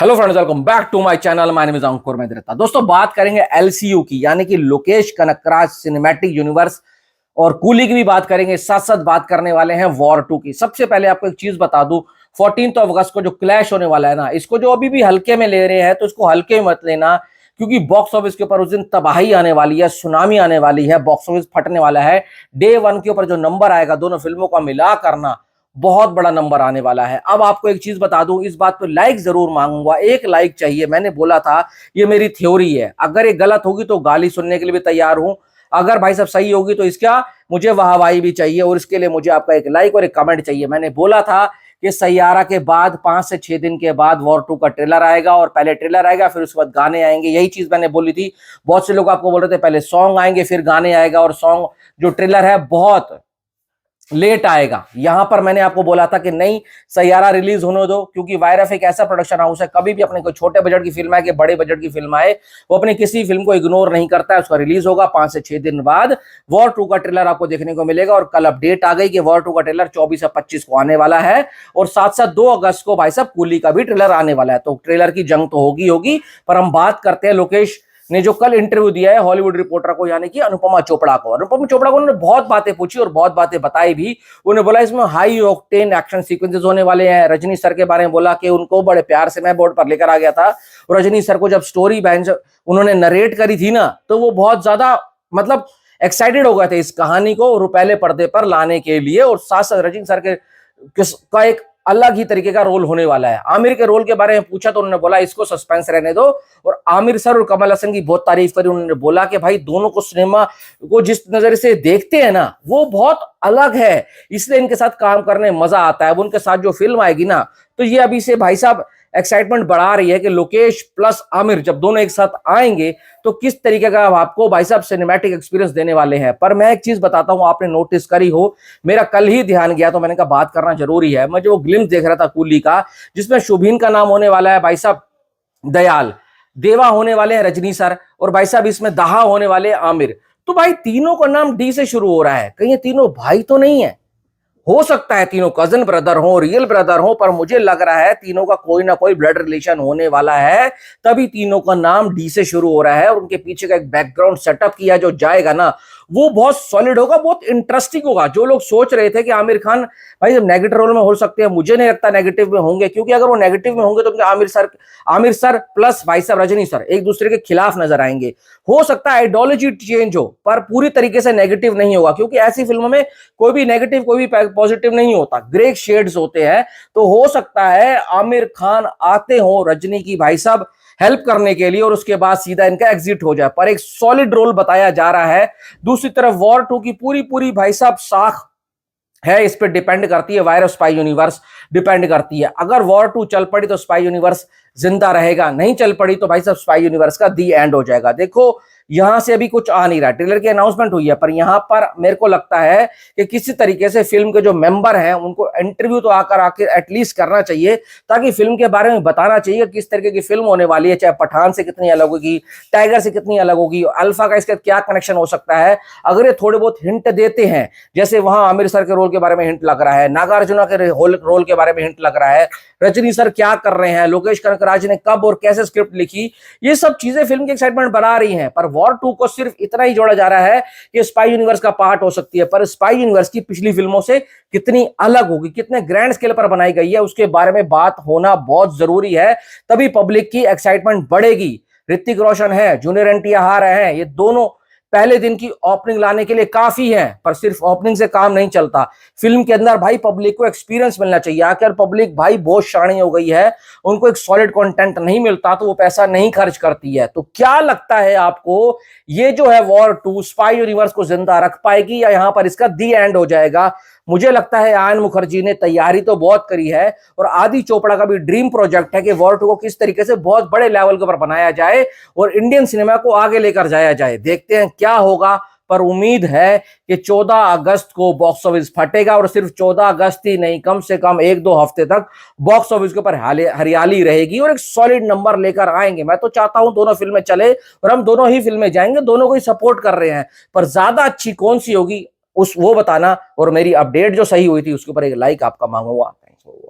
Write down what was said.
Hello friends, welcome back to my channel. My name is Ankur Mehta. दोस्तों, बात करेंगे LCU की, यानी कि लोकेश कनकराज सिनेमैटिक यूनिवर्स, और कूली की भी बात करेंगे। साथ साथ बात करने वाले हैं वॉर 2 की। सबसे पहले आपको एक चीज बता दूं, 14 अगस्त को जो क्लैश होने वाला है ना, इसको जो अभी भी हल्के में ले रहे हैं तो इसको हल्के में मत लेना, क्योंकि बॉक्स ऑफिस के ऊपर उस दिन तबाही आने वाली है, सुनामी आने वाली है, बॉक्स ऑफिस फटने वाला है। डे 1 के ऊपर जो नंबर आएगा दोनों फिल्मों का मिला करना, बहुत बड़ा नंबर आने वाला है। अब आपको एक चीज बता दूं, इस बात पे लाइक जरूर मांगूंगा, एक लाइक चाहिए। मैंने बोला था ये मेरी थ्योरी है, अगर ये गलत होगी तो गाली सुनने के लिए भी तैयार हूं, अगर भाई साहब सही होगी तो इसका मुझे वाहवाही भी चाहिए, और इसके लिए मुझे आपका एक लाइक और एक कमेंट चाहिए। मैंने बोला था कि सैयारा के बाद 5 से 6 दिन के बाद वॉर 2 का ट्रेलर आएगा, और पहले ट्रेलर आएगा फिर उसके बाद गाने आएंगे। यही चीज मैंने बोली थी। बहुत से लोग आपको बोल रहे थे पहले सॉन्ग आएंगे फिर गाने आएगा, और सॉन्ग जो ट्रेलर है बहुत लेट आएगा। यहां पर मैंने आपको बोला था कि नहीं, सैयारा रिलीज होने दो, क्योंकि वायरफ एक ऐसा प्रोडक्शन हाउस है, कभी भी अपने कोई छोटे बजट की फिल्म आए कि बड़े बजट की फिल्म आए, वो अपनी किसी फिल्म को इग्नोर नहीं करता है। उसका रिलीज होगा 5 से 6 दिन बाद। वॉर 2 का ट्रेलर आपको देखने को मिलेगा, और कल अपडेट आ गई कि वॉर 2 का ट्रेलर 24 या 25 को आने वाला है, और साथ साथ 2 अगस्त को भाई साहब कूली का भी ट्रेलर आने वाला है। तो ट्रेलर की जंग तो होगी, पर हम बात करते हैं लोकेश ने जो कल इंटरव्यू दिया है हॉलीवुड रिपोर्टर को, यानी कि अनुपमा चोपड़ा को। अनुपमा चोपड़ा को उन्होंने बहुत बातें पूछी और बहुत बातें बताई भी। उन्होंने बोला इसमें हाई ऑक्टेन एक्शन सीक्वेंसेस होने वाले हैं। रजनी सर के बारे में बोला कि उनको बड़े प्यार से मैं बोर्ड पर लेकर आ गया था, और रजनी सर को जब स्टोरी उन्होंने नरेट करी थी ना, तो वो बहुत ज्यादा मतलब एक्साइटेड हो गए थे इस कहानी को रुपहले पर्दे पर लाने के लिए। और साथ साथ रजनी सर के का एक अलग ही तरीके का रोल होने वाला है। आमिर के रोल के बारे में पूछा तो उन्होंने बोला इसको सस्पेंस रहने दो, और आमिर सर और कमल हसन की बहुत तारीफ करी। उन्होंने बोला कि भाई दोनों को सिनेमा को जिस नजर से देखते हैं ना, वो बहुत अलग है, इसलिए इनके साथ काम करने मजा आता है। अब उनके साथ जो फिल्म आएगी ना, तो ये अभी से भाई साहब एक्साइटमेंट बढ़ा रही है कि लोकेश प्लस आमिर जब दोनों एक साथ आएंगे तो किस तरीके का आपको भाई साहब सिनेमैटिक एक्सपीरियंस देने वाले हैं। पर मैं एक चीज बताता हूं, आपने नोटिस करी हो, मेरा कल ही ध्यान गया तो मैंने कहा बात करना जरूरी है। मैं जो ग्लिम्स देख रहा था कूली का, जिसमें शुभीन का नाम होने वाला है भाई साहब दयाल, देवा होने वाले हैं रजनी सर, और भाई साहब इसमें दाहा होने वाले हैं आमिर। तो भाई तीनों का नाम डी से शुरू हो रहा है, कहीं ये तीनों भाई तो नहीं है? हो सकता है तीनों कजन ब्रदर हो, रियल ब्रदर हो, पर मुझे लग रहा है तीनों का कोई ना कोई ब्लड रिलेशन होने वाला है, तभी तीनों का नाम डी से शुरू हो रहा है। और उनके पीछे का एक बैकग्राउंड सेटअप किया जो जाएगा ना, वो बहुत सॉलिड होगा, बहुत इंटरेस्टिंग होगा। जो लोग सोच रहे थे कि आमिर खान भाई नेगेटिव रोल में हो सकते हैं, मुझे नहीं लगता नेगेटिव में होंगे, क्योंकि अगर वो नेगेटिव में होंगे तो आमिर सर प्लस भाई साहब रजनी सर एक दूसरे के खिलाफ नजर आएंगे। हो सकता है आइडियोलॉजी चेंज हो, पर पूरी तरीके से नेगेटिव नहीं होगा, क्योंकि ऐसी फिल्मों में कोई भी नेगेटिव कोई भी पॉजिटिव नहीं होता, ग्रे शेड्स होते हैं। तो हो सकता है आमिर खान आते हो रजनी की भाई साहब हेल्प करने के लिए, और उसके बाद सीधा इनका एग्जिट हो जाए, पर एक सॉलिड रोल बताया जा रहा है। दूसरी तरफ वॉर 2 की पूरी पूरी भाई साहब साख है, इस पे डिपेंड करती है, wire of spy universe depend करती है। अगर वॉर 2 चल पड़ी तो स्पाई यूनिवर्स जिंदा रहेगा, नहीं चल पड़ी तो भाई साहब स्पाई यूनिवर्स का दी एंड हो जाएगा। देखो यहां से अभी कुछ आ नहीं रहा, ट्रेलर की अनाउंसमेंट हुई है, पर यहां पर मेरे को लगता है कि किसी तरीके से फिल्म के जो मेंबर हैं उनको इंटरव्यू तो आकर एटलीस्ट करना चाहिए, ताकि फिल्म के बारे में बताना चाहिए किस तरीके की फिल्म होने वाली है, चाहे पठान से कितनी अलग होगी, टाइगर से कितनी अलग होगी, अल्फा का इसका क्या कनेक्शन हो सकता है। अगर ये थोड़े बहुत हिंट देते हैं, जैसे वहां आमिर सर के रोल के बारे में हिंट लग रहा है, नागार्जुना के रोल के बारे में हिंट लग रहा है, रजनी सर क्या कर रहे हैं, लोकेश कनकराज ने कब और कैसे स्क्रिप्ट लिखी, ये सब चीजें फिल्म की एक्साइटमेंट बढ़ा रही हैं। पर वॉर 2 को सिर्फ इतना ही जोड़ा जा रहा है कि स्पाई यूनिवर्स का पार्ट हो सकती है, पर स्पाई यूनिवर्स की पिछली फिल्मों से कितनी अलग होगी, कितने ग्रैंड स्केल पर बनाई गई है, उसके बारे में बात होना बहुत जरूरी है, तभी पब्लिक की एक्साइटमेंट बढ़ेगी। ऋतिक रोशन है, जूनियर एनटीआर हैं, ये दोनों पहले दिन की ओपनिंग लाने के लिए काफी है, पर सिर्फ ओपनिंग से काम नहीं चलता। फिल्म के अंदर भाई पब्लिक को एक्सपीरियंस मिलना चाहिए। आखिर पब्लिक भाई बहुत शाणी हो गई है, उनको एक सॉलिड कंटेंट नहीं मिलता तो वो पैसा नहीं खर्च करती है। तो क्या लगता है आपको, ये जो है वॉर 2 स्पाई यूनिवर्स को जिंदा रख पाएगी, या यहां पर इसका दी एंड हो जाएगा? मुझे लगता है आयन मुखर्जी ने तैयारी तो बहुत करी है, और आदि चोपड़ा का भी ड्रीम प्रोजेक्ट है कि वॉर 2 को किस तरीके से बहुत बड़े लेवल के ऊपर बनाया जाए और इंडियन सिनेमा को आगे लेकर जाया जाए। देखते हैं क्या होगा, पर उम्मीद है कि 14 अगस्त को बॉक्स ऑफिस फटेगा, और सिर्फ 14 अगस्त ही नहीं, कम से कम 1-2 हफ्ते तक बॉक्स ऑफिस के ऊपर हरियाली रहेगी और एक सॉलिड नंबर लेकर आएंगे। मैं तो चाहता हूं दोनों फिल्में चले, और हम दोनों ही फिल्में जाएंगे, दोनों को ही सपोर्ट कर रहे हैं, पर ज्यादा अच्छी कौन सी होगी वो बताना, और मेरी अपडेट जो सही हुई थी उसके ऊपर एक लाइक आपका मांगूंगा। Thanks for watching.